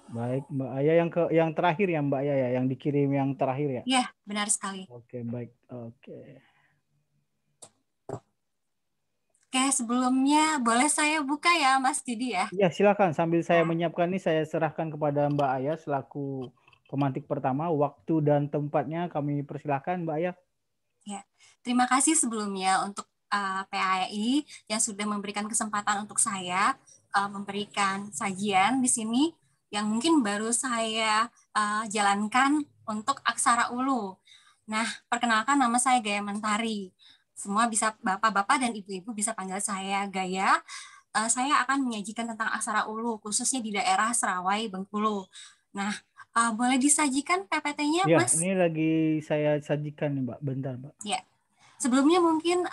Baik, Mbak Aya yang terakhir ya Mbak Aya ya, yang dikirim yang terakhir ya. Ya, benar sekali. Oke, baik. Oke. Oke, sebelumnya boleh saya buka ya, Mas Didi ya? Ya, silakan. Sambil saya Ya, menyiapkan ini, saya serahkan kepada Mbak Aya selaku pemantik pertama. Waktu dan tempatnya kami persilahkan, Mbak Aya. ya. Terima kasih sebelumnya untuk PAI yang sudah memberikan kesempatan untuk saya memberikan sajian di sini yang mungkin baru saya jalankan untuk Aksara Ulu. Nah, perkenalkan nama saya Gaya Mentari. Semua bisa bapak-bapak dan ibu-ibu bisa panggil saya Gaya. Saya akan menyajikan tentang Aksara Ulu, khususnya di daerah Serawai, Bengkulu. Nah, boleh disajikan PPT-nya, Ya, Mas? ini lagi saya sajikan nih, Mbak. Bentar, Mbak. Ya, sebelumnya mungkin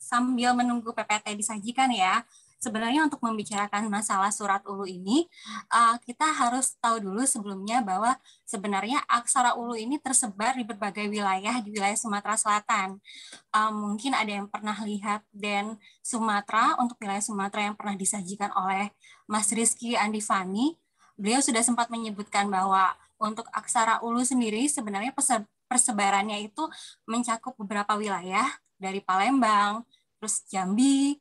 sambil menunggu PPT disajikan ya, sebenarnya untuk membicarakan masalah surat ulu ini, kita harus tahu dulu sebelumnya bahwa sebenarnya aksara ulu ini tersebar di berbagai wilayah di wilayah Sumatera Selatan. Mungkin ada yang pernah lihat dan Sumatera, untuk wilayah Sumatera yang pernah disajikan oleh Mas Rizky Andifani, beliau sudah sempat menyebutkan bahwa untuk aksara ulu sendiri sebenarnya persebarannya itu mencakup beberapa wilayah dari Palembang, terus Jambi,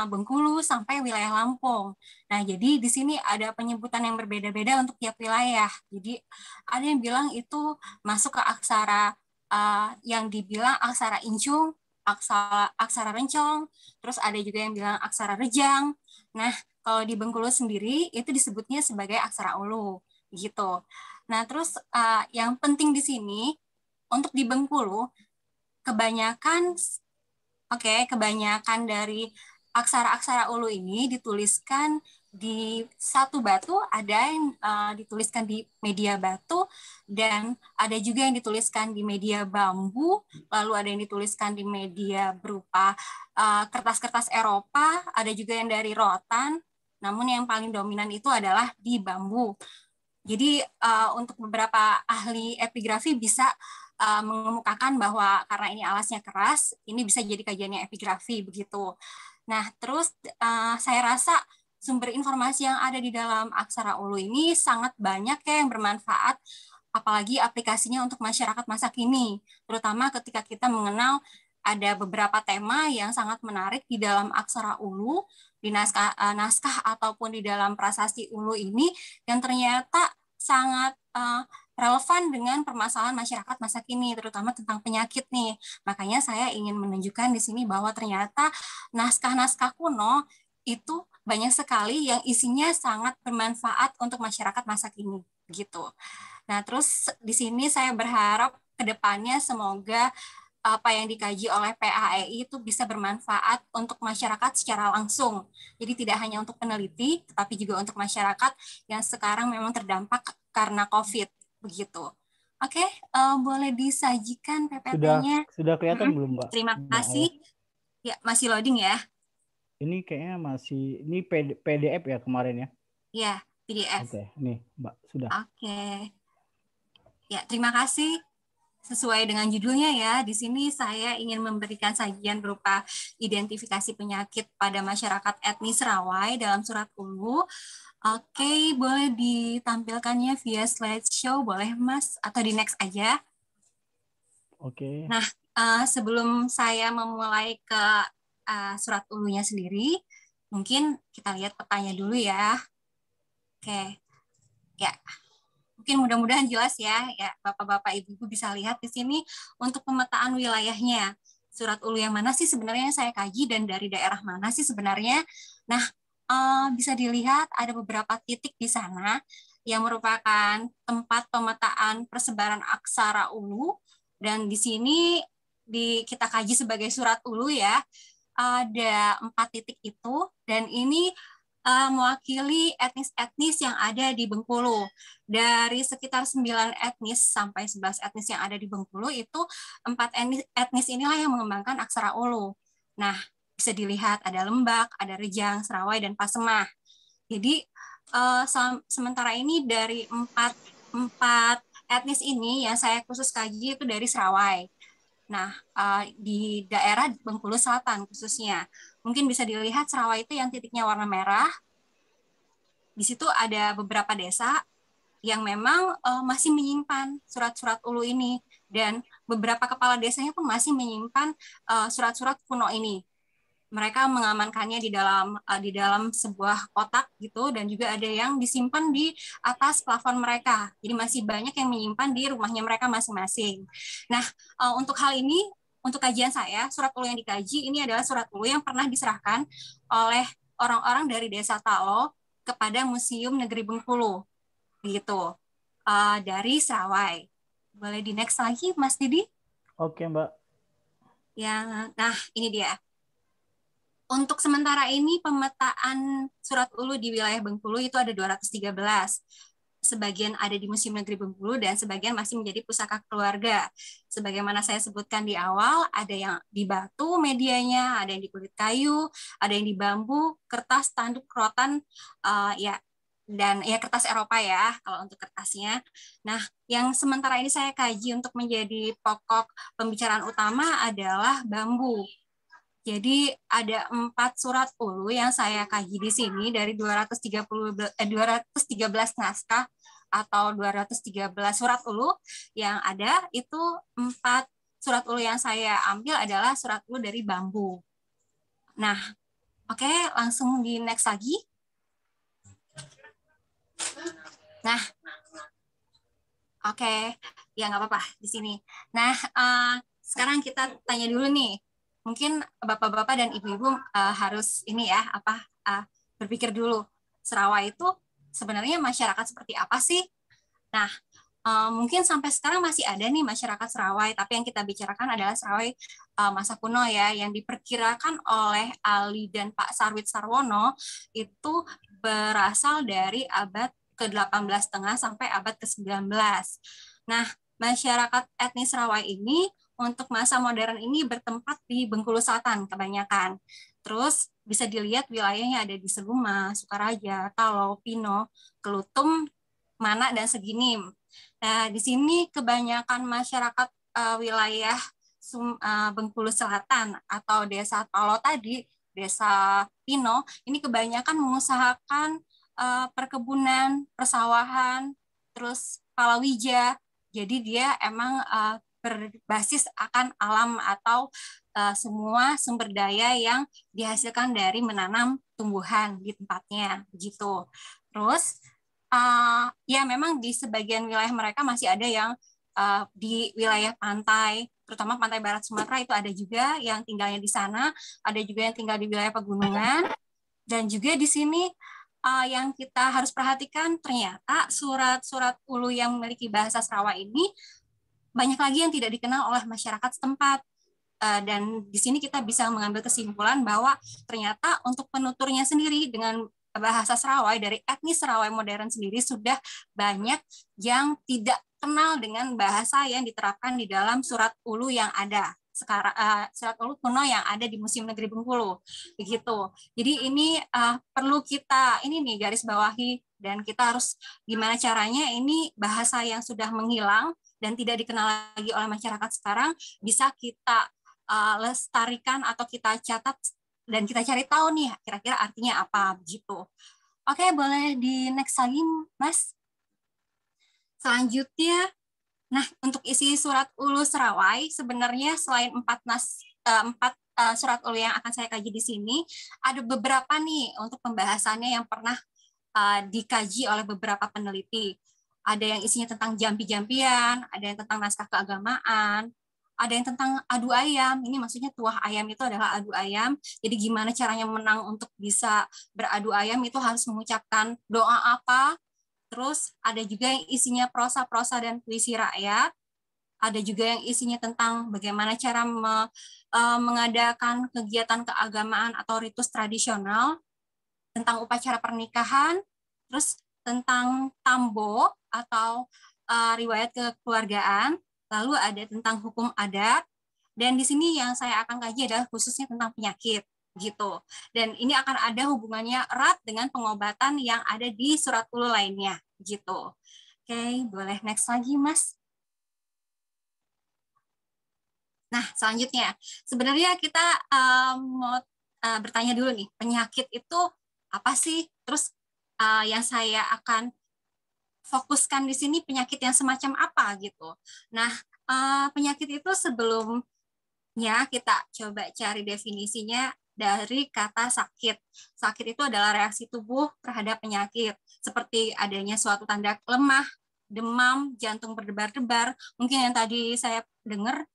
Bengkulu sampai wilayah Lampung. Nah, jadi di sini ada penyebutan yang berbeda-beda untuk tiap wilayah. Jadi ada yang bilang itu masuk ke aksara yang dibilang aksara incung, aksara rencong, terus ada juga yang bilang aksara rejang. Nah, kalau di Bengkulu sendiri itu disebutnya sebagai aksara ulu gitu. Nah, terus yang penting di sini untuk di Bengkulu kebanyakan kebanyakan dari aksara-aksara ulu ini dituliskan di satu batu, ada yang dituliskan di media batu, dan ada juga yang dituliskan di media bambu, lalu ada yang dituliskan di media berupa kertas-kertas Eropa, ada juga yang dari rotan, namun yang paling dominan itu adalah di bambu. Jadi untuk beberapa ahli epigrafi bisa mengemukakan bahwa karena ini alasnya keras, ini bisa jadi kajiannya epigrafi begitu. Nah, terus saya rasa sumber informasi yang ada di dalam Aksara Ulu ini sangat banyak ya yang bermanfaat, apalagi aplikasinya untuk masyarakat masa kini, terutama ketika kita mengenal ada beberapa tema yang sangat menarik di dalam Aksara Ulu, di naskah ataupun di dalam prasasti Ulu ini yang ternyata sangat relevan dengan permasalahan masyarakat masa kini, terutama tentang penyakit nih. Makanya saya ingin menunjukkan di sini bahwa ternyata naskah-naskah kuno itu banyak sekali yang isinya sangat bermanfaat untuk masyarakat masa kini, gitu. Nah, terus di sini saya berharap ke depannya semoga apa yang dikaji oleh PAEI itu bisa bermanfaat untuk masyarakat secara langsung. Jadi tidak hanya untuk peneliti, tetapi juga untuk masyarakat yang sekarang memang terdampak karena COVID. Begitu. Oke, boleh disajikan Sudah PPT-nya. sudah kelihatan belum, Mbak? Terima Mbak Aya. kasih. Ya, masih loading ya. Ini kayaknya masih ini PDF ya kemarin ya. Ya, PDF. Oke, nih, Mbak, sudah. Oke. Ya, terima kasih. Sesuai dengan judulnya ya, di sini saya ingin memberikan sajian berupa identifikasi penyakit pada masyarakat etnis Rawai dalam surat Ulu. Oke, boleh ditampilkannya via slideshow, boleh Mas? Atau di next aja. Oke. Nah, sebelum saya memulai ke surat Ulunya sendiri, mungkin kita lihat petanya dulu ya. Oke, ya. Mungkin mudah-mudahan jelas ya Bapak-bapak Ibu-ibu bisa lihat di sini untuk pemetaan wilayahnya. Surat Ulu yang mana sih sebenarnya yang saya kaji dan dari daerah mana sih sebenarnya. Nah, bisa dilihat ada beberapa titik di sana yang merupakan tempat pemetaan persebaran aksara Ulu dan di sini kita kaji sebagai surat Ulu ya. Ada 4 titik itu dan ini mewakili etnis-etnis yang ada di Bengkulu. Dari sekitar 9 etnis sampai 11 etnis yang ada di Bengkulu, itu 4 etnis inilah yang mengembangkan aksara Ulu. Nah, bisa dilihat ada Lembak, ada Rejang, Serawai, dan Pasemah. Jadi, sementara ini dari empat etnis ini yang saya khusus kaji itu dari Serawai. Nah, di daerah Bengkulu Selatan khususnya. Mungkin bisa dilihat Serawai itu yang titiknya warna merah, di situ ada beberapa desa, yang memang masih menyimpan surat-surat ulu ini, dan beberapa kepala desanya pun masih menyimpan surat-surat kuno ini. Mereka mengamankannya di dalam sebuah kotak gitu, dan juga ada yang disimpan di atas plafon mereka. Jadi masih banyak yang menyimpan di rumahnya mereka masing-masing. Nah, untuk hal ini, untuk kajian saya, surat ulu yang dikaji ini adalah surat ulu yang pernah diserahkan oleh orang-orang dari Desa Talo kepada Museum Negeri Bengkulu gitu, dari Serawai. Boleh di next lagi, Mas Didi? Oke, Mbak. Nah, ini dia. Untuk sementara ini pemetaan surat ulu di wilayah Bengkulu itu ada 213. Sebagian ada di Museum Negeri Bengkulu dan sebagian masih menjadi pusaka keluarga. Sebagaimana saya sebutkan di awal, ada yang di batu medianya, ada yang di kulit kayu, ada yang di bambu, kertas, tanduk, rotan, ya, dan ya kertas Eropa ya kalau untuk kertasnya. Nah, yang sementara ini saya kaji untuk menjadi pokok pembicaraan utama adalah bambu. Jadi ada 4 surat ulu yang saya kaji di sini dari 213 naskah atau 213 surat ulu yang ada, itu 4 surat ulu yang saya ambil adalah surat ulu dari bambu. Nah, oke, langsung di next lagi. Nah, oke, ya nggak apa-apa di sini. Nah, sekarang kita tanya dulu nih. Mungkin bapak-bapak dan ibu-ibu harus ini ya, berpikir dulu. Serawai itu sebenarnya masyarakat seperti apa sih? Nah, mungkin sampai sekarang masih ada nih masyarakat Serawai, tapi yang kita bicarakan adalah Serawai masa kuno ya, yang diperkirakan oleh Ali dan Pak Sarwit Sarwono itu berasal dari abad ke-18 setengah sampai abad ke-19. Nah, masyarakat etnis Serawai ini untuk masa modern ini bertempat di Bengkulu Selatan kebanyakan. Terus bisa dilihat wilayahnya ada di Seluma, Sukaraja, Talo, Pino, Kelutum, Mana, dan Seginim. Nah, di sini kebanyakan masyarakat wilayah Bengkulu Selatan atau Desa Talo tadi, Desa Pino, ini kebanyakan mengusahakan perkebunan, persawahan, terus palawija. Jadi dia emang berbasis akan alam atau semua sumber daya yang dihasilkan dari menanam tumbuhan di tempatnya, begitu. Terus ya memang di sebagian wilayah mereka masih ada yang di wilayah pantai, terutama pantai barat Sumatera itu ada juga yang tinggalnya di sana, ada juga yang tinggal di wilayah pegunungan, dan juga di sini yang kita harus perhatikan ternyata surat-surat ulu yang memiliki bahasa Sarawak ini banyak lagi yang tidak dikenal oleh masyarakat setempat. Dan di sini kita bisa mengambil kesimpulan bahwa ternyata untuk penuturnya sendiri dengan bahasa Serawai dari etnis Serawai modern sendiri sudah banyak yang tidak kenal dengan bahasa yang diterapkan di dalam surat ulu yang ada sekarang, surat ulu kuno yang ada di Museum Negeri Bengkulu, begitu. Jadi ini perlu kita ini nih garis bawahi, dan kita harus gimana caranya ini bahasa yang sudah menghilang dan tidak dikenal lagi oleh masyarakat sekarang bisa kita lestarikan atau kita catat dan kita cari tahu nih kira-kira artinya apa begitu. Oke, boleh di next lagi, Mas. Selanjutnya, nah untuk isi surat ulu Serawai sebenarnya selain 4 surat ulu yang akan saya kaji di sini, ada beberapa nih untuk pembahasannya yang pernah dikaji oleh beberapa peneliti. Ada yang isinya tentang jampi-jampian, ada yang tentang naskah keagamaan, ada yang tentang adu ayam. Ini maksudnya tuah ayam itu adalah adu ayam. Jadi gimana caranya menang untuk bisa beradu ayam itu harus mengucapkan doa apa. Terus ada juga yang isinya prosa-prosa dan puisi rakyat. Ada juga yang isinya tentang bagaimana cara mengadakan kegiatan keagamaan atau ritus tradisional, tentang upacara pernikahan, terus tentang tambo atau riwayat kekeluargaan, lalu ada tentang hukum adat, dan di sini yang saya akan kaji adalah khususnya tentang penyakit gitu. Dan ini akan ada hubungannya erat dengan pengobatan yang ada di surat ulu lainnya gitu. Oke, boleh next lagi, Mas. Nah, selanjutnya sebenarnya kita mau bertanya dulu nih, penyakit itu apa sih? Terus yang saya akan fokuskan di sini penyakit yang semacam apa gitu. Nah, penyakit itu sebelumnya kita coba cari definisinya dari kata sakit. Sakit itu adalah reaksi tubuh terhadap penyakit, seperti adanya suatu tanda lemah, demam, jantung berdebar-debar. Mungkin yang tadi saya dengar,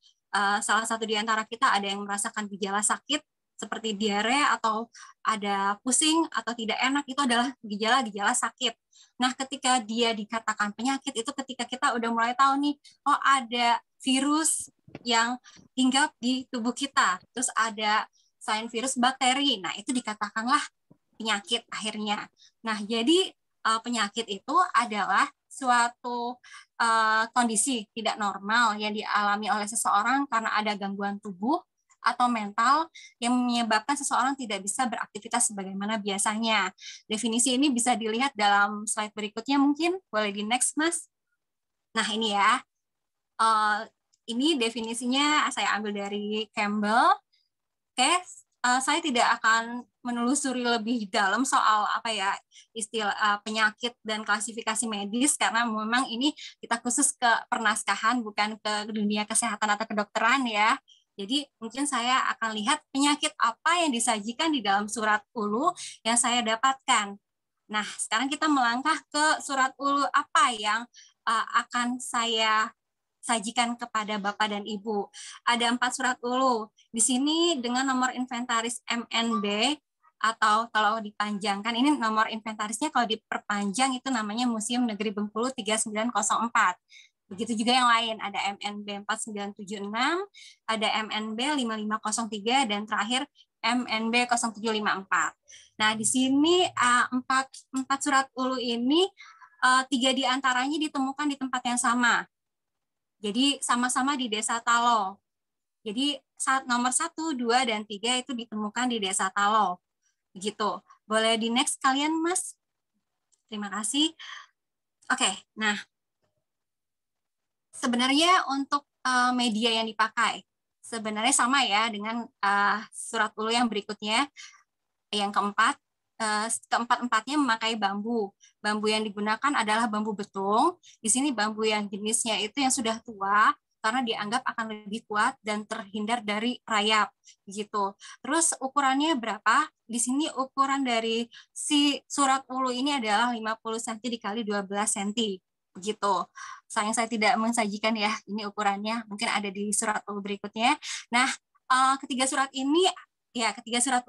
salah satu di antara kita ada yang merasakan gejala sakit, seperti diare atau ada pusing atau tidak enak, itu adalah gejala-gejala sakit. Nah, ketika dia dikatakan penyakit, itu ketika kita udah mulai tahu nih, oh ada virus yang hinggap di tubuh kita, terus ada selain virus bakteri, nah itu dikatakanlah penyakit akhirnya. Nah, jadi penyakit itu adalah suatu kondisi tidak normal yang dialami oleh seseorang karena ada gangguan tubuh atau mental yang menyebabkan seseorang tidak bisa beraktivitas sebagaimana biasanya. Definisi ini bisa dilihat dalam slide berikutnya mungkin. Boleh di next, Mas. Nah, ini ya. Ini definisinya saya ambil dari Campbell. Oke, saya tidak akan menelusuri lebih dalam soal apa ya istilah penyakit dan klasifikasi medis karena memang ini kita khusus ke pernaskahan bukan ke dunia kesehatan atau kedokteran ya. Jadi mungkin saya akan lihat penyakit apa yang disajikan di dalam surat ulu yang saya dapatkan. Nah, sekarang kita melangkah ke surat ulu apa yang akan saya sajikan kepada Bapak dan Ibu. Ada 4 surat ulu. Di sini dengan nomor inventaris MNB atau kalau dipanjangkan, ini nomor inventarisnya kalau diperpanjang itu namanya Museum Negeri Bengkulu 3904. Begitu juga yang lain, ada MNB 4976, ada MNB 5503, dan terakhir MNB 0754. Nah, di sini 4 surat ulu ini 3 diantaranya ditemukan di tempat yang sama. Jadi sama-sama di Desa Talo. Jadi nomor 1, 2, dan 3 itu ditemukan di Desa Talo. Begitu. Boleh di next kalian, Mas? Terima kasih. Oke, nah sebenarnya untuk media yang dipakai, sebenarnya sama ya dengan surat ulu yang berikutnya. Yang keempat-empatnya memakai bambu. Bambu yang digunakan adalah bambu betung. Di sini bambu yang jenisnya itu yang sudah tua, karena dianggap akan lebih kuat dan terhindar dari rayap gitu. Terus ukurannya berapa? Di sini ukuran dari si surat ulu ini adalah 50 cm dikali 12 cm begitu. Sayang saya tidak mensajikan ya ini ukurannya, mungkin ada di surat ulu berikutnya. Nah, ketiga surat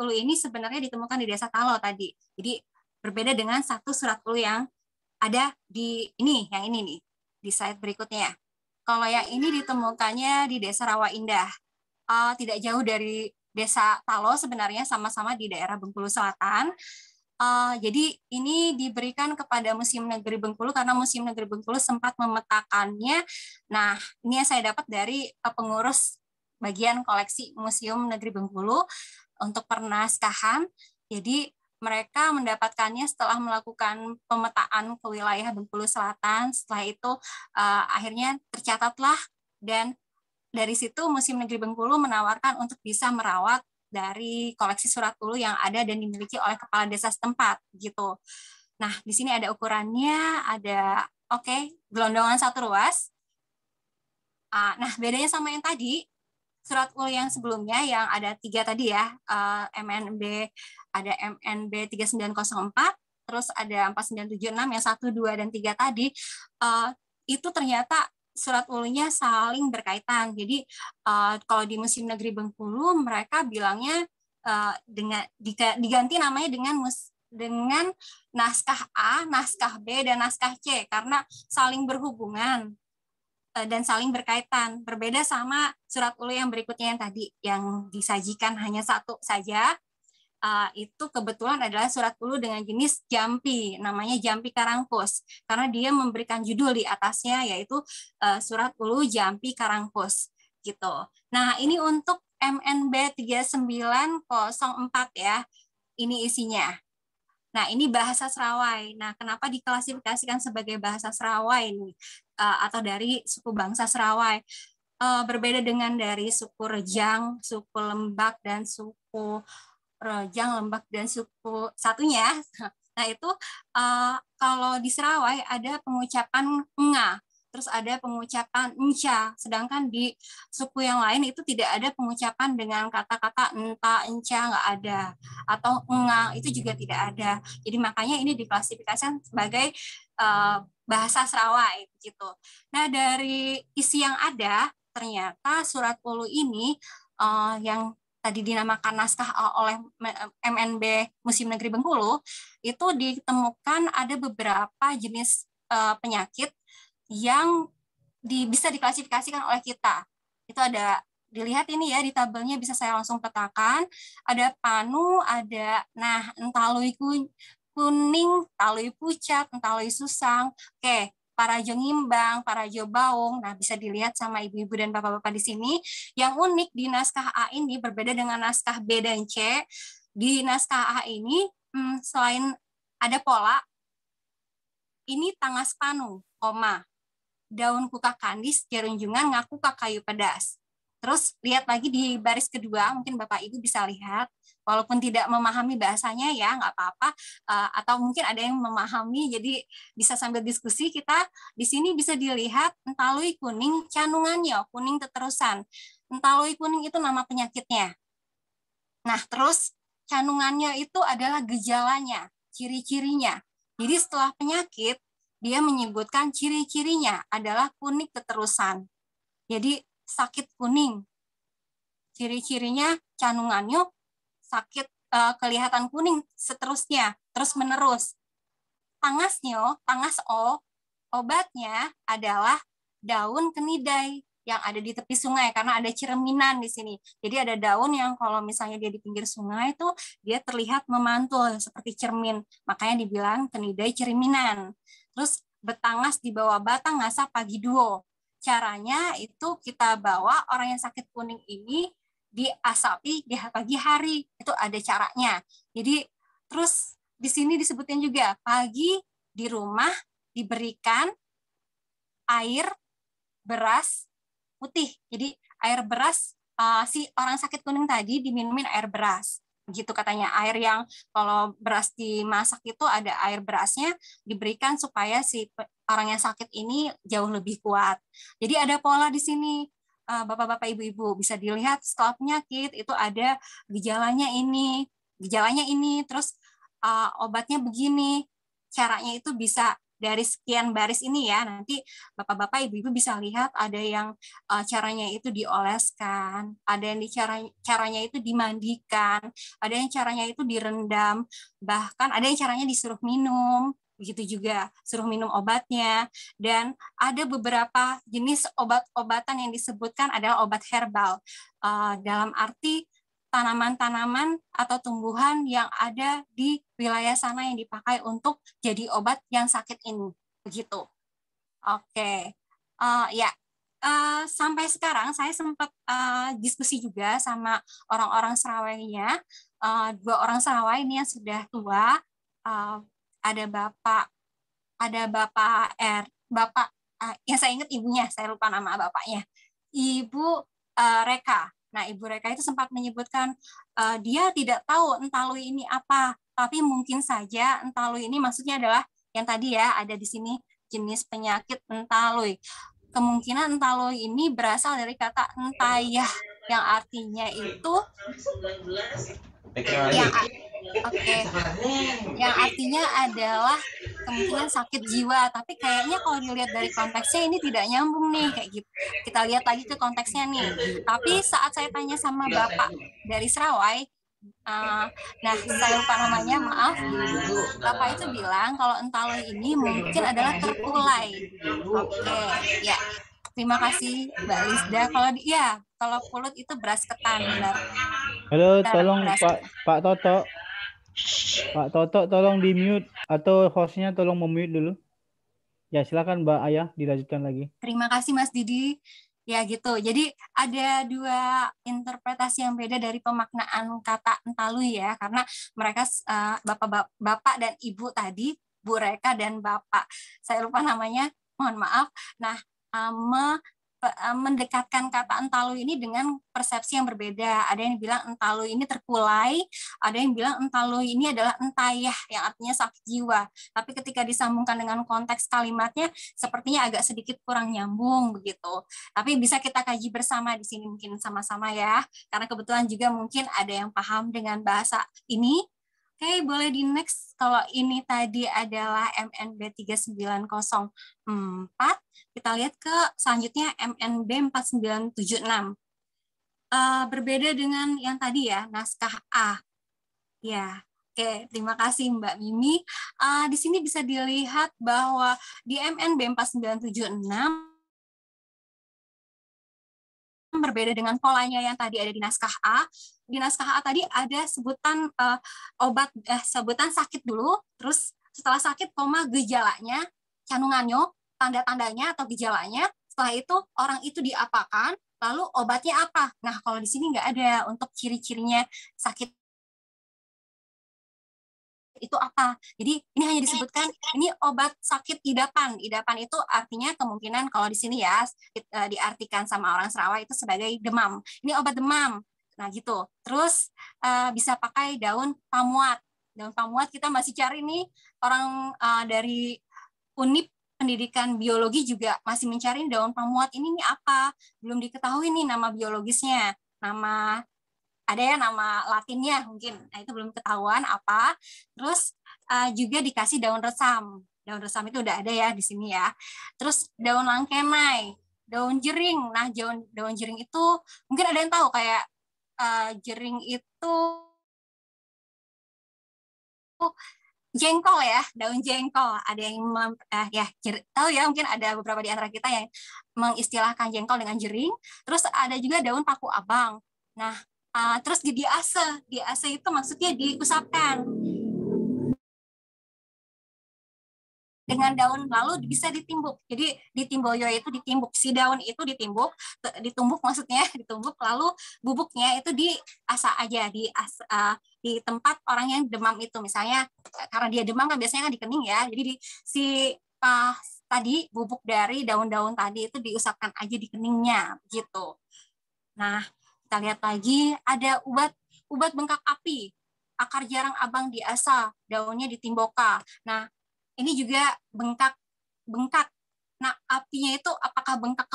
ulu ini sebenarnya ditemukan di Desa Talo tadi. Jadi berbeda dengan satu surat ulu yang ada di yang ini nih, di slide berikutnya. Kalau yang ini ditemukannya di Desa Rawa Indah. Tidak jauh dari Desa Talo sebenarnya, sama-sama di daerah Bengkulu Selatan. Jadi ini diberikan kepada Museum Negeri Bengkulu karena Museum Negeri Bengkulu sempat memetakannya. Nah, ini yang saya dapat dari pengurus bagian koleksi Museum Negeri Bengkulu untuk pernaskahan. Jadi mereka mendapatkannya setelah melakukan pemetaan ke wilayah Bengkulu Selatan. Setelah itu akhirnya tercatatlah, dan dari situ Museum Negeri Bengkulu menawarkan untuk bisa merawat dari koleksi surat ulu yang ada dan dimiliki oleh kepala desa setempat gitu. Nah, di sini ada ukurannya, ada gelondongan 1 ruas. Nah, bedanya sama yang tadi, surat ulu yang sebelumnya yang ada 3 tadi ya, MNB, ada MNB 3904, terus ada 4976 yang 1, 2, dan 3 tadi, itu ternyata surat ulunya saling berkaitan. Jadi kalau di Museum Negeri Bengkulu mereka bilangnya dengan diganti namanya dengan naskah A, naskah B, dan naskah C karena saling berhubungan dan saling berkaitan. Berbeda sama surat ulu yang berikutnya yang tadi, yang disajikan hanya 1 saja. Itu kebetulan adalah surat ulu dengan jenis jampi, namanya jampi Karangpus, karena dia memberikan judul di atasnya yaitu surat ulu jampi Karangpus gitu. Nah, ini untuk MNB 3904 ya, ini isinya. Nah, ini bahasa Serawai. Nah, kenapa diklasifikasikan sebagai bahasa Serawai ini atau dari suku bangsa Serawai? Berbeda dengan dari suku Rejang, suku Lembak, dan suku Rejang, Lembak, dan suku satunya. Nah, itu kalau di Serawai ada pengucapan nga, terus ada pengucapan enca, sedangkan di suku yang lain itu tidak ada pengucapan dengan kata-kata enta, enca, nggak ada, atau nga itu juga tidak ada. Jadi makanya ini diklasifikasikan sebagai bahasa Serawai gitu. Nah, dari isi yang ada ternyata surat Ulu ini yang tadi dinamakan naskah oleh MNB Museum Negeri Bengkulu, itu ditemukan ada beberapa jenis penyakit yang bisa diklasifikasikan oleh kita. Itu ada, dilihat ini ya di tabelnya, bisa saya langsung petakan. Ada panu, ada entalui kuning, talui pucat, entalui susang. Oke, parajo ngimbang, parajo baung. Nah, bisa dilihat sama ibu-ibu dan bapak-bapak di sini. Yang unik di naskah A ini berbeda dengan naskah B dan C. Di naskah A ini selain ada pola, ini tangas panu, koma, daun kuka kandis, jarunjungan ngaku kayu pedas. Terus lihat lagi di baris kedua, mungkin Bapak Ibu bisa lihat, walaupun tidak memahami bahasanya ya, nggak apa-apa, atau mungkin ada yang memahami, jadi bisa sambil diskusi kita. Di sini bisa dilihat entalui kuning, canungannya, kuning teterusan. Entalui kuning itu nama penyakitnya. Nah, terus canungannya itu adalah gejalanya, ciri-cirinya. Jadi setelah penyakit, dia menyebutkan ciri-cirinya adalah kuning keterusan. Jadi sakit kuning. Ciri-cirinya canungannya sakit kelihatan kuning seterusnya, terus menerus. Tangasnya, tangas O, obatnya adalah daun kenidai yang ada di tepi sungai karena ada cerminan di sini. Jadi ada daun yang kalau misalnya dia di pinggir sungai itu dia terlihat memantul seperti cermin. Makanya dibilang kenidai cerminan. Terus betangas di bawah batang ngasa pagi duo. Caranya itu kita bawa orang yang sakit kuning ini diasapi di pagi hari. Itu ada caranya. Jadi terus di sini disebutkan juga pagi di rumah diberikan air beras putih. Jadi air beras si orang sakit kuning tadi diminumin air beras. Begitu katanya, air yang kalau beras dimasak itu ada air berasnya diberikan supaya si orang yang sakit ini jauh lebih kuat. Jadi ada pola di sini. Bapak-bapak, ibu-ibu bisa dilihat setelah penyakit itu ada gejalanya ini, terus obatnya begini. Caranya itu bisa dari sekian baris ini ya, nanti bapak-bapak, ibu-ibu bisa lihat ada yang caranya itu dioleskan, ada yang caranya itu dimandikan, ada yang caranya itu direndam, bahkan ada yang caranya disuruh minum, begitu juga suruh minum obatnya, dan ada beberapa jenis obat-obatan yang disebutkan adalah obat herbal, dalam arti tanaman-tanaman atau tumbuhan yang ada di wilayah sana yang dipakai untuk jadi obat yang sakit ini, begitu. Oke, ya. Sampai sekarang saya sempat diskusi juga sama orang-orang Serawainya, 2 orang Serawai ini yang sudah tua, ada bapak yang saya ingat ibunya, saya lupa nama bapaknya, Ibu Reka. Nah, Ibu Reka itu sempat menyebutkan dia tidak tahu entalui ini apa, tapi mungkin saja entalui ini maksudnya adalah yang tadi ya ada di sini jenis penyakit entalui. Kemungkinan entalui ini berasal dari kata entayah yang artinya itu yang artinya adalah kemungkinan sakit jiwa, tapi kayaknya kalau dilihat dari konteksnya ini tidak nyambung nih kayak gitu. Kita lihat lagi ke konteksnya nih. Tapi saat saya tanya sama Bapak dari Serawai, nah saya lupa namanya, maaf, Bapak itu bilang kalau entalui ini mungkin adalah terkulai. Oke, ya. Terima kasih Mbak Lisda. Kalau pulut itu beras ketan, benar. Halo, tolong Pak Toto. Pak Toto tolong di mute atau hostnya tolong memute dulu. Ya silakan Mbak Ayah dilanjutkan lagi. Terima kasih Mas Didi. Ya gitu. Jadi ada 2 interpretasi yang beda dari pemaknaan kata entalui ya, karena mereka bapak dan ibu tadi, Bu Reka dan Bapak, saya lupa namanya, mohon maaf. Nah, mendekatkan kata entalu ini dengan persepsi yang berbeda. Ada yang bilang entalu ini terkulai, ada yang bilang entalu ini adalah entayah yang artinya sakit jiwa. Tapi ketika disambungkan dengan konteks kalimatnya sepertinya agak sedikit kurang nyambung begitu. Tapi bisa kita kaji bersama di sini mungkin sama-sama ya. Karena kebetulan juga mungkin ada yang paham dengan bahasa ini. Oke, boleh di next. Kalau ini tadi adalah MNB 3904, kita lihat ke selanjutnya MNB 4976. Berbeda dengan yang tadi ya, naskah A. Ya, oke, terima kasih Mbak Mimi. Di sini bisa dilihat bahwa di MNB 4976 berbeda dengan polanya yang tadi ada di naskah A. Di naskah A tadi ada sebutan sebutan sakit dulu, terus setelah sakit koma gejalanya, canungannya, tanda-tandanya atau gejalanya, setelah itu orang itu diapakan, lalu obatnya apa. Nah, kalau di sini nggak ada untuk ciri-cirinya sakit itu apa. Jadi ini hanya disebutkan ini obat sakit idapan. Idapan itu artinya kemungkinan kalau di sini ya diartikan sama orang Sarawak itu sebagai demam. Ini obat demam. Nah gitu. Terus bisa pakai daun pamuat. Daun pamuat kita masih cari nih orang dari Unip pendidikan biologi juga masih mencari daun pamuat ini nih apa. Belum diketahui nih nama biologisnya. Ada ya nama latinnya mungkin, nah itu belum ketahuan apa. Terus juga dikasih daun resam. Daun resam itu udah ada ya di sini ya. Terus daun langkenai, daun jering. Nah daun jering itu mungkin ada yang tahu kayak jering itu jengkol ya, daun jengkol. Ada yang tahu ya, mungkin ada beberapa di antara kita yang mengistilahkan jengkol dengan jering. Terus ada juga daun paku abang. Nah, terus diase itu maksudnya diusapkan dengan daun lalu bisa ditimbuk. Jadi ditimboyo itu ditimbuk, si daun itu ditumbuk maksudnya ditumbuk lalu bubuknya itu diasa aja di tempat orang yang demam itu. Misalnya karena dia demam kan biasanya kan dikening ya. Jadi tadi bubuk dari daun-daun tadi itu diusapkan aja di keningnya gitu. Nah, kita lihat lagi ada ubat bengkak api, akar jarang abang diasa, daunnya ditimboka. Nah, ini juga bengkak. Nah, apinya itu apakah bengkak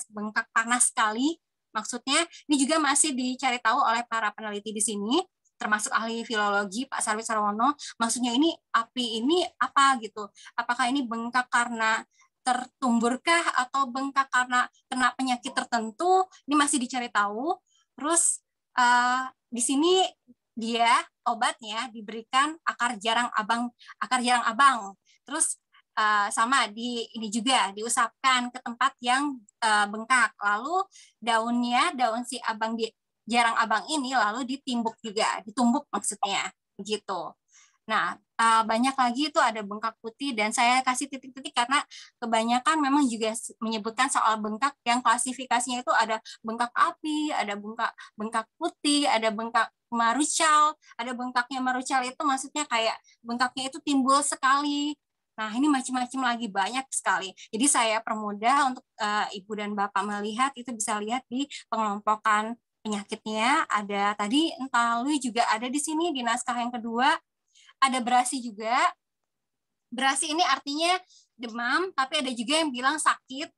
bengkak panas sekali? Maksudnya ini juga masih dicari tahu oleh para peneliti di sini, termasuk ahli filologi Pak Sarwi Sarwono. Maksudnya ini api ini apa gitu? Apakah ini bengkak karena tertumburkah atau bengkak karena kena penyakit tertentu? Ini masih dicari tahu. Terus di sini dia obatnya diberikan akar jarang abang. Terus sama ini juga diusapkan ke tempat yang bengkak. Lalu daun si jarang abang ini lalu ditumbuk maksudnya begitu. Nah, banyak lagi itu ada bengkak putih dan saya kasih titik-titik karena kebanyakan memang juga menyebutkan soal bengkak yang klasifikasinya itu ada bengkak api, ada bengkak putih, ada bengkak marucal, ada bengkaknya marucal itu maksudnya kayak bengkaknya itu timbul sekali. Nah, ini macam-macam lagi banyak sekali. Jadi saya permudah untuk Ibu dan Bapak melihat, itu bisa lihat di pengelompokan penyakitnya. Ada tadi entalu juga ada di sini di naskah yang kedua. Ada berasi juga. Berasi ini artinya demam, tapi ada juga yang bilang sakit.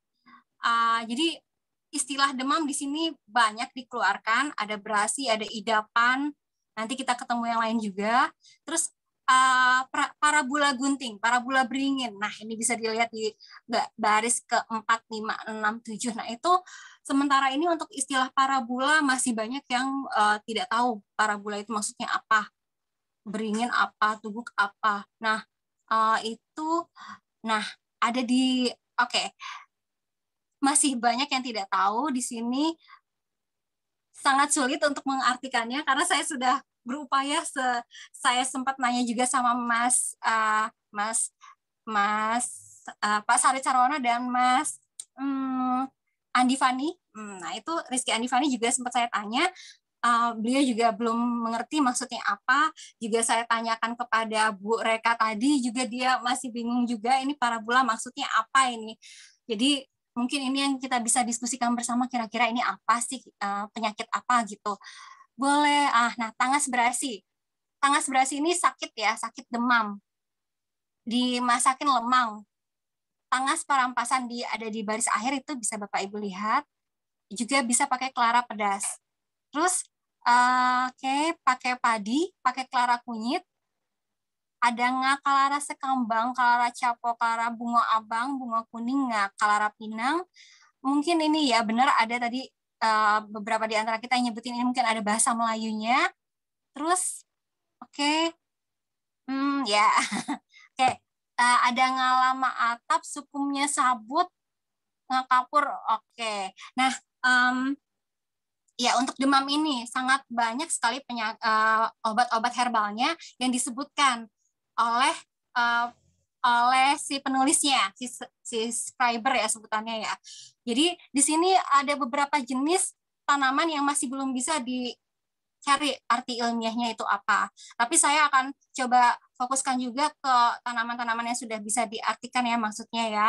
Jadi istilah demam di sini banyak dikeluarkan. Ada berasi, ada idapan. Nanti kita ketemu yang lain juga. Terus parabula gunting, parabula beringin. Nah, ini bisa dilihat di baris ke-4, 5, 6, 7. Nah, itu sementara ini untuk istilah parabola masih banyak yang tidak tahu parabola itu maksudnya apa. Beringin apa, tubuk apa. Nah, ada di masih banyak yang tidak tahu di sini. Sangat sulit untuk mengartikannya karena saya sudah berupaya saya sempat nanya juga sama Pak Sari Sarwono dan Mas Andi Fani. Nah, itu Rizky Andi Fani juga sempat saya tanya. Beliau juga belum mengerti maksudnya apa. Juga saya tanyakan kepada Bu Reka tadi, juga dia masih bingung juga ini parabola maksudnya apa ini. Jadi mungkin ini yang kita bisa diskusikan bersama, kira-kira ini apa sih, penyakit apa gitu. Boleh. Nah, tangas berasi. Tangas berasi ini sakit ya, sakit demam. Dimasakin lemang. Tangas perampasan ada di baris akhir itu bisa Bapak Ibu lihat. Juga bisa pakai kelara pedas. Terus pakai padi, pakai kelara kunyit. Ada nga kalara sekambang, kalara capo, kalara bunga abang, bunga kuning, nga kalara pinang. Mungkin ini ya benar ada tadi beberapa di antara kita yang nyebutin ini mungkin ada bahasa Melayunya. Terus ya. Ada ngalama atap, sukumnya sabut, ngakapur. Nah, ya untuk demam ini sangat banyak sekali obat-obat herbalnya yang disebutkan oleh si penulisnya, si scriber ya sebutannya ya. Jadi di sini ada beberapa jenis tanaman yang masih belum bisa dicari arti ilmiahnya itu apa. Tapi saya akan coba fokuskan juga ke tanaman-tanaman yang sudah bisa diartikan ya maksudnya ya.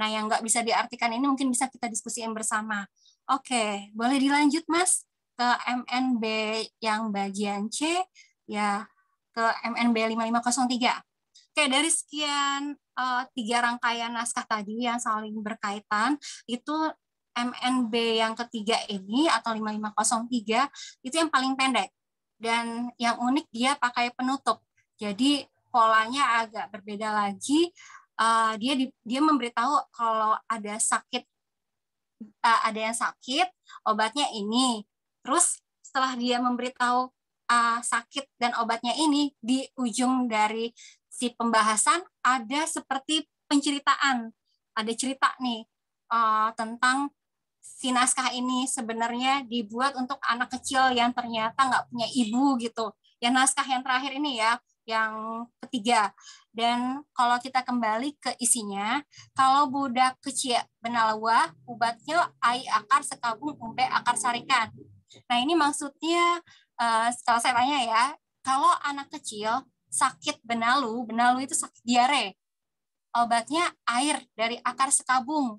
Nah yang nggak bisa diartikan ini mungkin bisa kita diskusikan bersama. Oke, boleh dilanjut Mas ke MNB yang bagian C ya, ke MNB 5503. Dari sekian 3 rangkaian naskah tadi yang saling berkaitan, itu MNB yang ketiga ini atau 5503 itu yang paling pendek. Dan yang unik dia pakai penutup. Jadi polanya agak berbeda lagi. Dia memberitahu kalau ada yang sakit, obatnya ini. Terus setelah dia memberitahu sakit dan obatnya ini, di ujung dari si pembahasan ada seperti penceritaan, ada cerita nih tentang si naskah ini sebenarnya dibuat untuk anak kecil yang ternyata nggak punya ibu gitu. Yang naskah yang terakhir ini ya, yang ketiga. Dan kalau kita kembali ke isinya, kalau budak kecil benalawa, ubatnya ai akar sekabung umbe akar sarikan. Nah ini maksudnya, kalau saya tanya ya, kalau anak kecil sakit benalu itu sakit diare, obatnya air dari akar sekabung.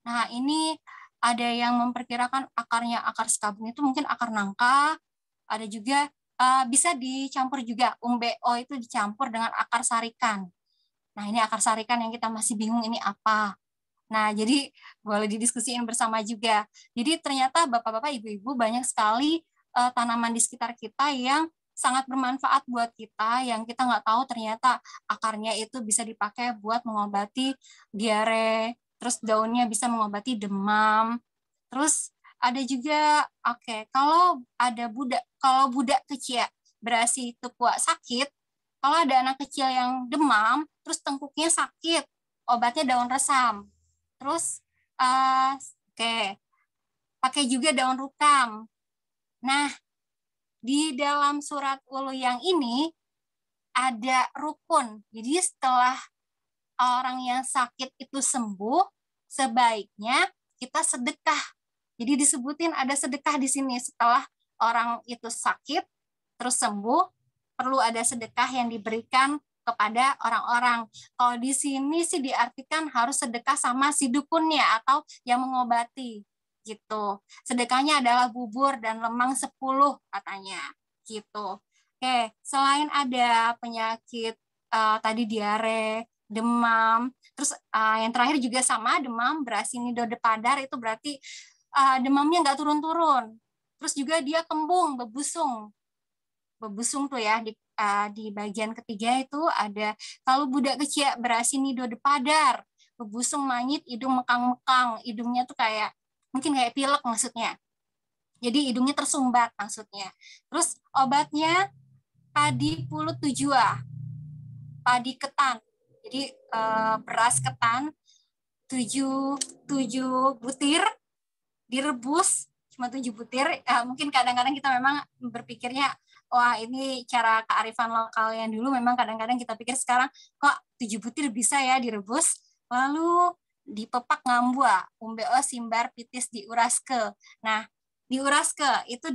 Nah ini ada yang memperkirakan akarnya akar sekabung itu mungkin akar nangka, ada juga bisa dicampur juga, umbeo itu dicampur dengan akar sarikan. Nah ini akar sarikan yang kita masih bingung ini apa. Nah jadi boleh didiskusiin bersama juga. Jadi ternyata bapak-bapak, ibu-ibu banyak sekali tanaman di sekitar kita yang sangat bermanfaat buat kita, yang kita nggak tahu ternyata akarnya itu bisa dipakai buat mengobati diare, terus daunnya bisa mengobati demam. Terus ada juga, kalau budak kecil berasi tepuk sakit, kalau ada anak kecil yang demam, terus tengkuknya sakit, obatnya daun resam. Terus, pakai juga daun rukam. Nah, di dalam surat ulu yang ini ada rukun. Jadi setelah orang yang sakit itu sembuh, sebaiknya kita sedekah. Jadi disebutin ada sedekah di sini. Setelah orang itu sakit, terus sembuh, perlu ada sedekah yang diberikan kepada orang-orang. Kalau di sini sih diartikan harus sedekah sama si dukunnya atau yang mengobati gitu. Sedekahnya adalah bubur dan lemang 10 katanya gitu. Selain ada penyakit tadi diare, demam, terus yang terakhir juga sama demam berasinidodepadar, itu berarti demamnya nggak turun-turun. Terus juga dia kembung, bebusung tuh ya di bagian ketiga itu ada kalau budak kecil berasinidodepadar, bebusung manyit, hidung mekang-mekang, hidungnya tuh mungkin kayak pilek maksudnya. Jadi hidungnya tersumbat maksudnya. Terus obatnya padi pulut tujua, padi ketan. Jadi beras ketan 7 butir direbus, cuma 7 butir. Mungkin kadang-kadang kita memang berpikirnya, wah ini cara kearifan lokal yang dulu memang kadang-kadang kita pikir sekarang kok 7 butir bisa ya direbus. Lalu dipepak ngambua, umbeo simbar pitis diuraske. Nah, diuraske itu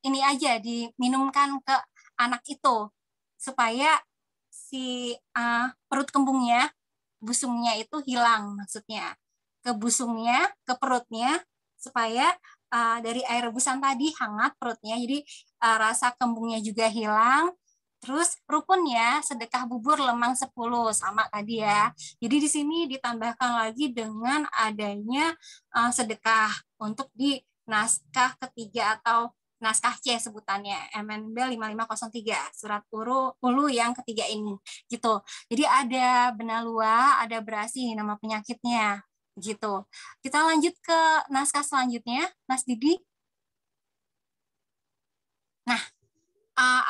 ini aja diminumkan ke anak itu supaya si perut kembungnya busungnya itu hilang, maksudnya ke busungnya, ke perutnya, supaya dari air rebusan tadi hangat perutnya, jadi rasa kembungnya juga hilang. Terus rukunnya sedekah bubur lemang 10 sama tadi ya. Jadi di sini ditambahkan lagi dengan adanya sedekah untuk di naskah ketiga atau naskah C sebutannya, MNB 5503, surat ulu yang ketiga ini gitu. Jadi ada benalua, ada berasi nama penyakitnya gitu. Kita lanjut ke naskah selanjutnya, Mas Didi. Nah,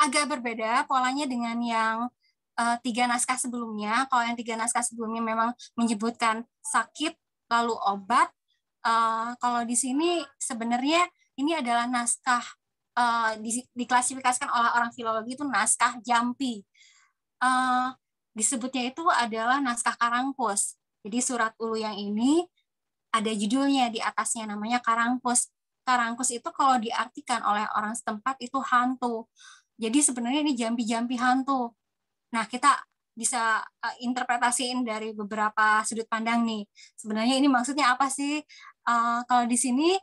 agak berbeda polanya dengan yang 3 naskah sebelumnya. Kalau yang 3 naskah sebelumnya memang menyebutkan sakit lalu obat. Kalau di sini sebenarnya ini adalah naskah diklasifikasikan oleh orang filologi itu naskah jampi. Disebutnya itu adalah naskah Karangkus. Jadi surat ulu yang ini ada judulnya di atasnya, namanya Karangkus. Karangkus itu kalau diartikan oleh orang setempat itu hantu. Jadi sebenarnya ini jampi-jampi hantu. Nah, kita bisa interpretasiin dari beberapa sudut pandang nih. Sebenarnya ini maksudnya apa sih? Kalau di sini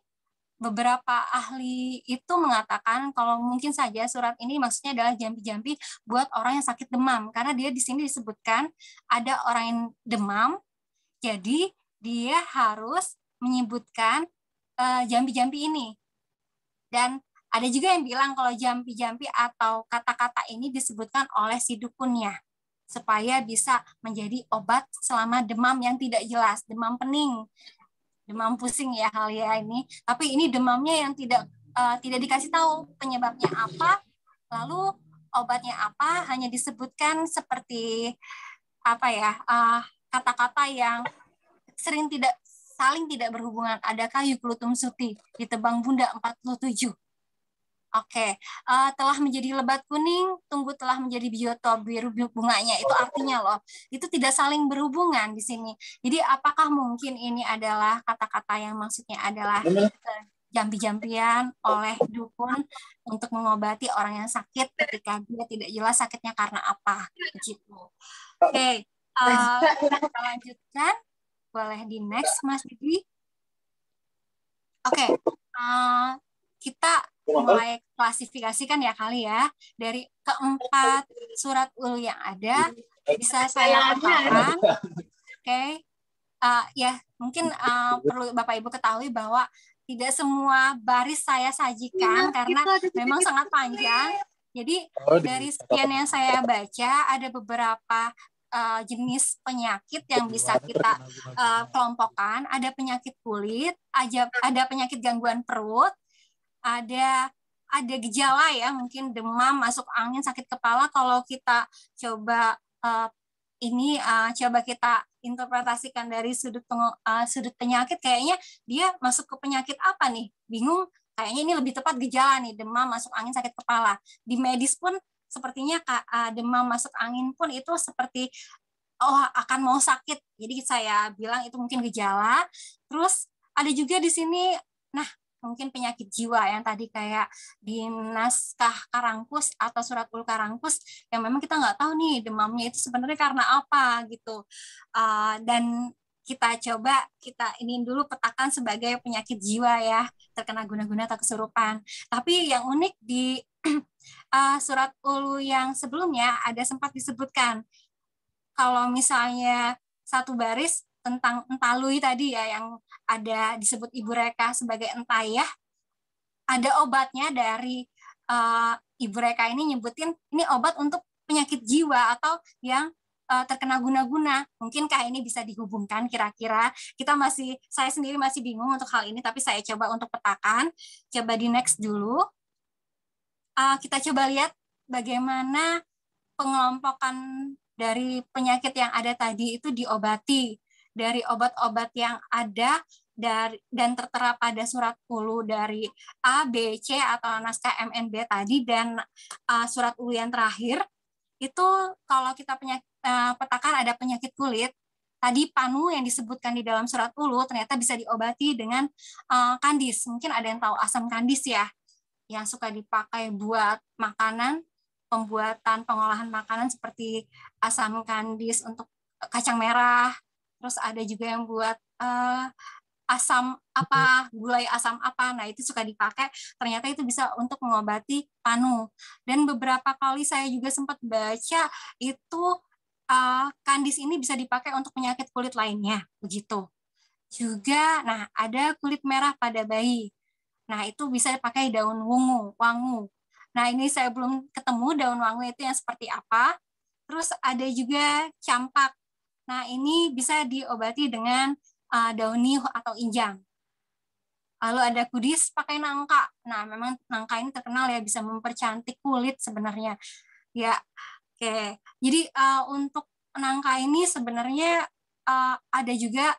beberapa ahli itu mengatakan kalau mungkin saja surat ini maksudnya adalah jampi-jampi buat orang yang sakit demam. Karena dia di sini disebutkan ada orang yang demam, jadi dia harus menyebutkan jampi-jampi ini. Dan ada juga yang bilang kalau jampi-jampi atau kata-kata ini disebutkan oleh si dukunnya supaya bisa menjadi obat selama demam yang tidak jelas, demam pening, demam pusing ya kali ya ini. Tapi ini demamnya yang tidak dikasih tahu penyebabnya apa, lalu obatnya apa, hanya disebutkan seperti apa ya, kata-kata yang saling tidak berhubungan. Adakah Yuklutum Suti ditebang Bunda 47? Oke, telah menjadi lebat kuning, tunggu telah menjadi bioto biru bunganya. Itu artinya loh, itu tidak saling berhubungan di sini. Jadi apakah mungkin ini adalah kata-kata yang maksudnya adalah jampi-jampian oleh dukun untuk mengobati orang yang sakit ketika dia tidak jelas sakitnya karena apa? Begitu. Oke, kita lanjutkan. Boleh di next, Mas Didi. Oke, kita mulai klasifikasikan ya kali ya. Dari keempat surat ul yang ada, bisa saya katakan, oke, ya mungkin perlu Bapak Ibu ketahui bahwa tidak semua baris saya sajikan karena memang sangat panjang. Jadi dari sekian yang saya baca, ada beberapa jenis penyakit yang bisa kita kelompokkan. Ada penyakit kulit, ada penyakit gangguan perut, ada gejala ya, mungkin demam, masuk angin, sakit kepala. Kalau kita coba coba kita interpretasikan dari sudut penyakit, kayaknya dia masuk ke penyakit apa nih? Bingung. Kayaknya ini lebih tepat gejala nih, demam, masuk angin, sakit kepala. Di medis pun sepertinya demam masuk angin pun itu seperti akan mau sakit. Jadi saya bilang itu mungkin gejala. Terus ada juga di sini, nah mungkin penyakit jiwa yang tadi kayak di naskah Karangkus atau surat ul Karangkus yang memang kita nggak tahu nih demamnya itu sebenarnya karena apa gitu. Dan kita ini dulu petakan sebagai penyakit jiwa ya, terkena guna-guna atau kesurupan. Tapi yang unik di surat ulu yang sebelumnya ada sempat disebutkan kalau misalnya satu baris tentang entalui tadi ya, yang ada disebut Ibu Reka sebagai entayah, ada obatnya dari Ibu Reka ini nyebutin ini obat untuk penyakit jiwa atau yang terkena guna-guna. Mungkinkah ini bisa dihubungkan kira-kira? Saya sendiri masih bingung untuk hal ini, tapi saya coba untuk petakan. Coba di next dulu. Kita coba lihat bagaimana pengelompokan dari penyakit yang ada tadi itu diobati dari obat-obat yang ada dan tertera pada surat ulu dari A, B, C atau naskah MNB tadi dan surat ulu yang terakhir itu kalau kita petakan ada penyakit kulit. Tadi panu yang disebutkan di dalam surat ulu ternyata bisa diobati dengan kandis. Mungkin ada yang tahu asam kandis ya, yang suka dipakai buat makanan, pembuatan pengolahan makanan seperti asam kandis untuk kacang merah, terus ada juga yang buat asam apa, gulai asam apa, nah itu suka dipakai, ternyata itu bisa untuk mengobati panu. Dan beberapa kali saya juga sempat baca itu kandis ini bisa dipakai untuk penyakit kulit lainnya, begitu. Juga, nah ada kulit merah pada bayi, nah itu bisa dipakai daun wangu. Nah ini saya belum ketemu daun wangu itu yang seperti apa. Terus ada juga campak, nah ini bisa diobati dengan daun nihil atau injang. Lalu ada kudis pakai nangka. Nah, memang nangka ini terkenal ya bisa mempercantik kulit sebenarnya. Ya, oke. Jadi untuk nangka ini sebenarnya ada juga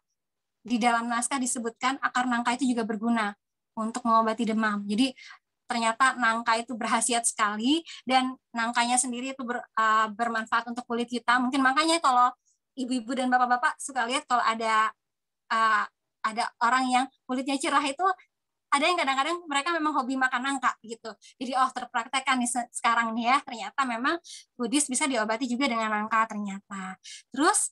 di dalam naskah disebutkan akar nangka itu juga berguna untuk mengobati demam. Jadi ternyata nangka itu berkhasiat sekali dan nangkanya sendiri itu bermanfaat untuk kulit kita. Mungkin makanya kalau ibu-ibu dan bapak-bapak suka lihat kalau ada orang yang kulitnya cerah itu, ada yang kadang-kadang mereka memang hobi makan nangka gitu. Jadi terpraktekkan nih sekarang nih ya, ternyata memang kudis bisa diobati juga dengan nangka ternyata. Terus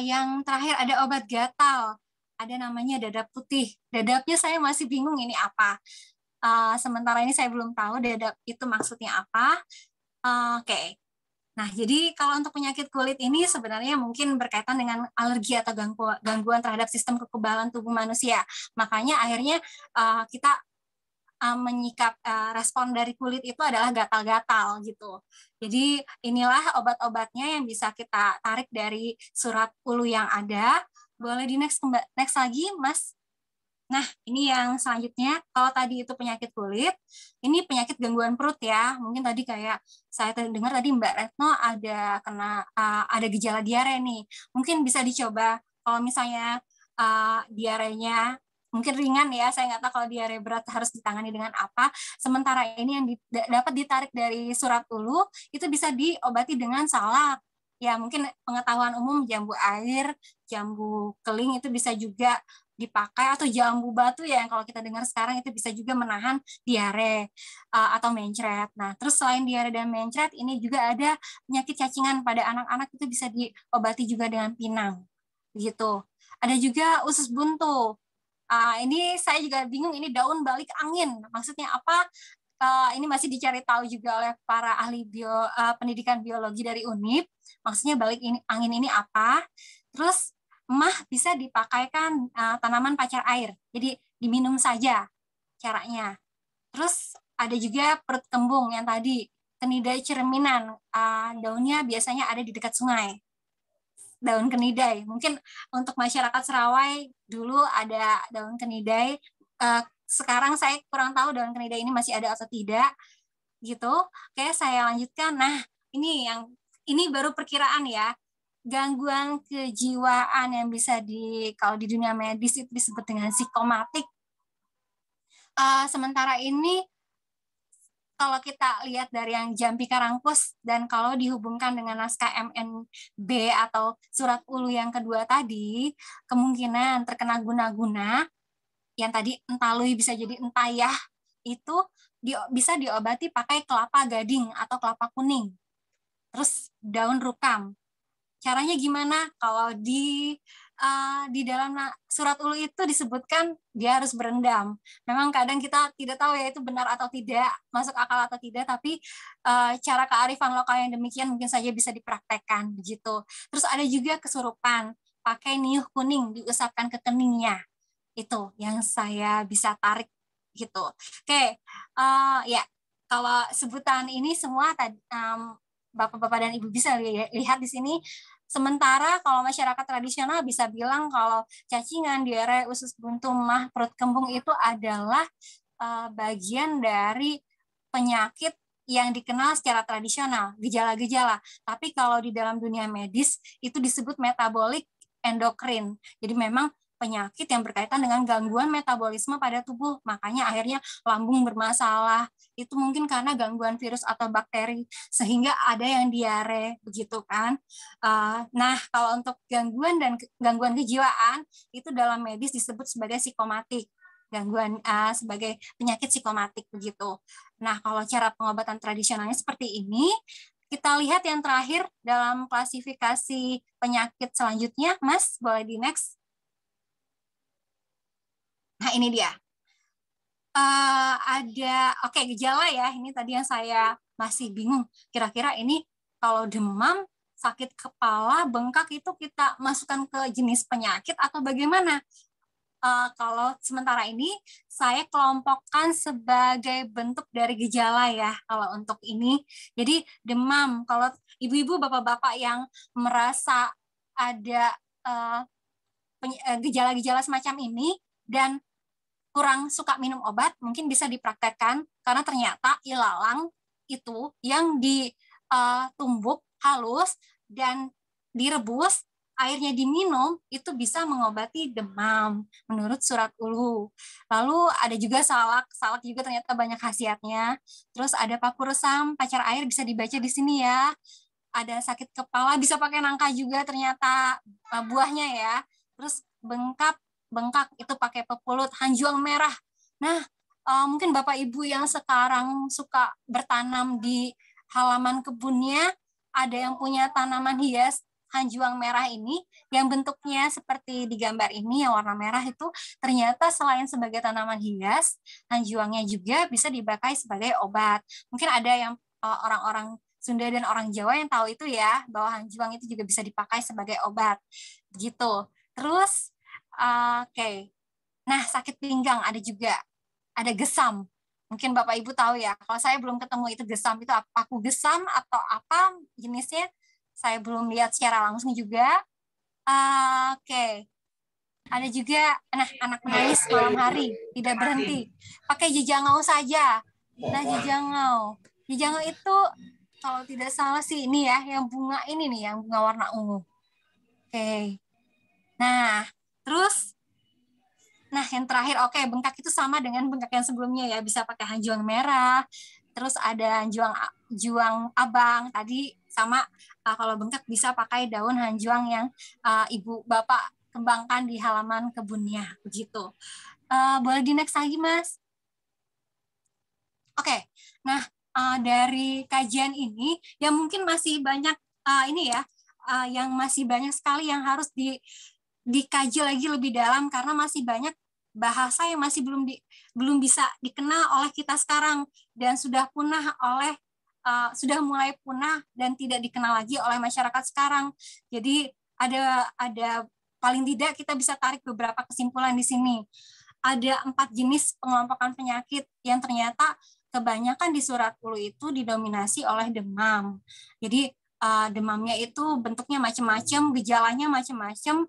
yang terakhir ada obat gatal, ada namanya dadap putih. Dadapnya saya masih bingung ini apa. Sementara ini saya belum tahu dadap itu maksudnya apa. Oke. Nah, jadi kalau untuk penyakit kulit ini sebenarnya mungkin berkaitan dengan alergi atau gangguan terhadap sistem kekebalan tubuh manusia. Makanya akhirnya kita menyikap respon dari kulit itu adalah gatal-gatal gitu. Jadi inilah obat-obatnya yang bisa kita tarik dari surat ulu yang ada. Boleh di next lagi, Mas. Nah, ini yang selanjutnya, kalau tadi itu penyakit kulit, ini penyakit gangguan perut ya. Mungkin tadi kayak saya dengar tadi Mbak Retno ada gejala diare nih. Mungkin bisa dicoba kalau misalnya diarenya mungkin ringan ya, saya nggak tahu kalau diare berat harus ditangani dengan apa. Sementara ini yang dapat ditarik dari surat ulu, itu bisa diobati dengan salak. Ya, mungkin pengetahuan umum jambu air, jambu keling itu bisa juga dipakai, atau jambu batu ya yang kalau kita dengar sekarang itu bisa juga menahan diare atau mencret. Nah, terus selain diare dan mencret, ini juga ada penyakit cacingan pada anak-anak itu bisa diobati juga dengan pinang. Begitu. Ada juga usus buntu. Ini saya juga bingung, ini daun balik angin. Maksudnya apa? Ini masih dicari tahu juga oleh para ahli pendidikan biologi dari UNIP. Maksudnya balik angin ini apa? Terus emah bisa dipakaikan tanaman pacar air, jadi diminum saja caranya. Terus ada juga perut kembung yang tadi, kenidai cerminan, daunnya biasanya ada di dekat sungai. Daun kenidai, mungkin untuk masyarakat Serawai dulu ada daun kenidai. Sekarang saya kurang tahu daun kenidai ini masih ada atau tidak, gitu. Oke, saya lanjutkan. Nah, ini baru perkiraan ya. Gangguan kejiwaan yang bisa kalau di dunia medis itu disebut dengan psikomatik. Sementara ini kalau kita lihat dari yang Jampi Karangkus dan kalau dihubungkan dengan naskah MNB atau surat ulu yang kedua tadi, kemungkinan terkena guna-guna yang tadi entalui bisa jadi entayah itu bisa diobati pakai kelapa gading atau kelapa kuning. Terus daun rukam. Caranya gimana? Kalau di dalam surat ulu itu disebutkan dia harus berendam. Memang kadang kita tidak tahu ya itu benar atau tidak, masuk akal atau tidak, tapi cara kearifan lokal yang demikian mungkin saja bisa dipraktekkan begitu. Terus ada juga kesurupan, pakai niuh kuning diusapkan ke keningnya. Itu yang saya bisa tarik gitu. Oke, ya kalau sebutan ini semua tadi Bapak-bapak dan Ibu bisa lihat di sini. Sementara kalau masyarakat tradisional bisa bilang kalau cacingan, diare, usus buntu, mah, perut kembung itu adalah bagian dari penyakit yang dikenal secara tradisional, gejala-gejala. Tapi kalau di dalam dunia medis itu disebut metabolik endokrin. Jadi memang penyakit yang berkaitan dengan gangguan metabolisme pada tubuh. Makanya akhirnya lambung bermasalah. Itu mungkin karena gangguan virus atau bakteri, sehingga ada yang diare, begitu kan. Nah, kalau untuk gangguan kejiwaan, itu dalam medis disebut sebagai psikomatik. Gangguan sebagai penyakit psikomatik, begitu. Nah, kalau cara pengobatan tradisionalnya seperti ini. kita lihat yang terakhir dalam klasifikasi penyakit selanjutnya, Mas, boleh di next. Nah, ini dia. Ada gejala ya, ini tadi yang saya masih bingung. Kira-kira ini kalau demam, sakit kepala, bengkak itu kita masukkan ke jenis penyakit atau bagaimana? Kalau sementara ini saya kelompokkan sebagai bentuk dari gejala ya kalau untuk ini. Jadi demam, kalau ibu-ibu, bapak-bapak yang merasa ada gejala-gejala semacam ini dan kurang suka minum obat, mungkin bisa dipraktekkan karena ternyata ilalang itu yang ditumbuk halus dan direbus, airnya diminum, itu bisa mengobati demam menurut surat ulu. Lalu ada juga salak juga ternyata banyak khasiatnya. Terus ada paku resam, pacar air bisa dibaca di sini ya. Ada sakit kepala bisa pakai nangka juga ternyata buahnya ya. Terus bengkak itu pakai pepulut, hanjuang merah. Nah, mungkin Bapak Ibu yang sekarang suka bertanam di halaman kebunnya, ada yang punya tanaman hias hanjuang merah ini yang bentuknya seperti di gambar ini yang warna merah itu ternyata selain sebagai tanaman hias, hanjuangnya juga bisa dipakai sebagai obat. Mungkin ada yang orang-orang Sunda dan orang Jawa yang tahu itu ya, bahwa hanjuang itu juga bisa dipakai sebagai obat. Gitu. Terus Nah, sakit pinggang ada juga. Ada gesam. Mungkin Bapak Ibu tahu ya. Kalau saya belum ketemu itu gesam itu paku gesam atau apa jenisnya, saya belum lihat secara langsung juga. Ada juga anak menangis malam hari, tidak berhenti. Pakai jejangau saja. Nah, jejangau itu kalau tidak salah sih ini ya, yang bunga ini nih, yang bunga warna ungu. Nah, terus yang terakhir, bengkak itu sama dengan bengkak yang sebelumnya ya, bisa pakai hanjuang merah, terus ada hanjuang abang, tadi sama kalau bengkak bisa pakai daun hanjuang yang ibu bapak kembangkan di halaman kebunnya, begitu. Boleh di next lagi, Mas? Nah dari kajian ini, ya mungkin masih banyak yang masih banyak sekali yang harus dikaji lagi lebih dalam karena masih banyak bahasa yang masih belum bisa dikenal oleh kita sekarang dan sudah mulai punah dan tidak dikenal lagi oleh masyarakat sekarang. Jadi ada paling tidak kita bisa tarik beberapa kesimpulan di sini. Ada 4 jenis pengelompokan penyakit yang ternyata kebanyakan di surat ulu itu didominasi oleh demam. Jadi demamnya itu bentuknya macam-macam, gejalanya macam-macam.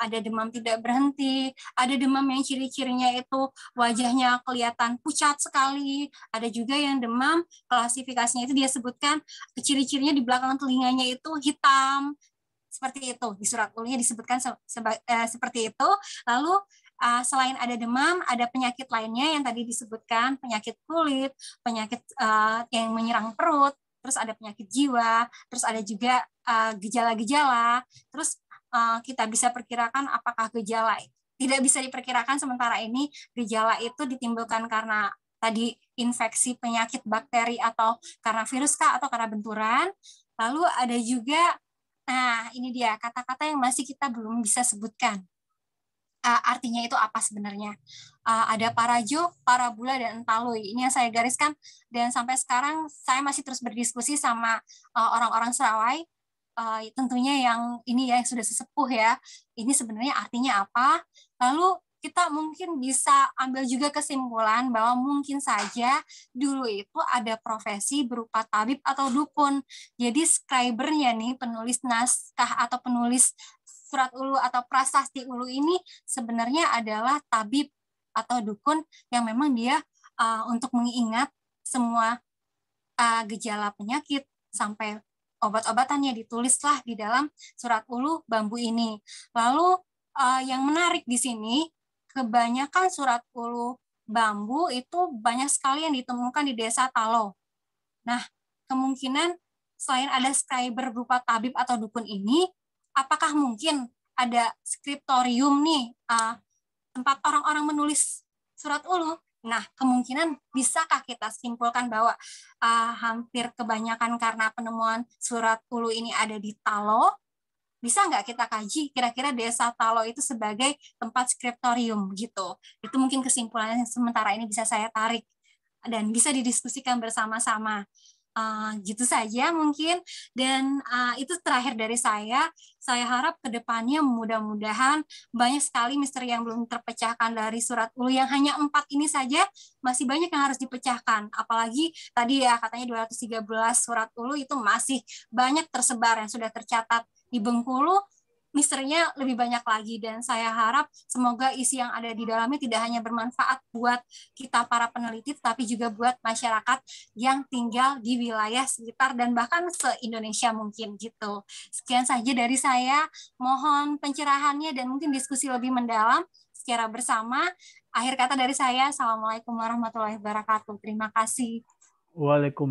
Ada demam tidak berhenti, ada demam yang ciri-cirinya itu wajahnya kelihatan pucat sekali, ada juga yang demam klasifikasinya itu dia sebutkan ciri-cirinya di belakang telinganya itu hitam, seperti itu di surat ulunya disebutkan seperti itu. Lalu selain ada demam, ada penyakit lainnya yang tadi disebutkan, penyakit kulit, penyakit yang menyerang perut, terus ada penyakit jiwa, terus ada juga gejala-gejala, terus kita bisa perkirakan apakah gejala tidak bisa diperkirakan sementara ini gejala itu ditimbulkan karena tadi infeksi penyakit bakteri atau karena virus kah atau karena benturan. Lalu ada juga, ini dia kata-kata yang masih kita belum bisa sebutkan. Artinya itu apa sebenarnya? Ada parajo, parabula, dan entaloi. Ini yang saya gariskan dan sampai sekarang saya masih terus berdiskusi sama orang-orang Serawai. Tentunya yang ini ya yang sudah sesepuh ya. Ini sebenarnya artinya apa? Lalu kita mungkin bisa ambil juga kesimpulan bahwa mungkin saja dulu itu ada profesi berupa tabib atau dukun. Jadi scribernya nih, penulis naskah atau penulis surat ulu atau prasasti ulu ini sebenarnya adalah tabib atau dukun yang memang dia untuk mengingat semua gejala penyakit sampai obat-obatannya ditulislah di dalam surat ulu bambu ini. Lalu yang menarik di sini, kebanyakan surat ulu bambu itu banyak sekali yang ditemukan di desa Talo. Nah, kemungkinan selain ada scriber berupa tabib atau dukun ini, apakah mungkin ada skriptorium nih, tempat orang-orang menulis surat ulu Nah, kemungkinan bisakah kita simpulkan bahwa hampir kebanyakan karena penemuan surat ulu ini ada di Talo? Bisa nggak kita kaji kira-kira desa Talo itu sebagai tempat skriptorium gitu? Itu mungkin kesimpulannya sementara ini bisa saya tarik dan bisa didiskusikan bersama-sama. Gitu saja mungkin, dan itu terakhir dari saya. Saya harap kedepannya mudah-mudahan banyak sekali misteri yang belum terpecahkan dari surat ulu yang hanya 4 ini saja, masih banyak yang harus dipecahkan. Apalagi tadi ya katanya 213 surat ulu itu masih banyak tersebar yang sudah tercatat di Bengkulu, misterinya lebih banyak lagi, dan saya harap semoga isi yang ada di dalamnya tidak hanya bermanfaat buat kita para peneliti, tapi juga buat masyarakat yang tinggal di wilayah sekitar dan bahkan se-Indonesia mungkin gitu. Sekian saja dari saya, mohon pencerahannya dan mungkin diskusi lebih mendalam secara bersama. Akhir kata dari saya, Assalamualaikum warahmatullahi wabarakatuh. Terima kasih. Waalaikumsalam.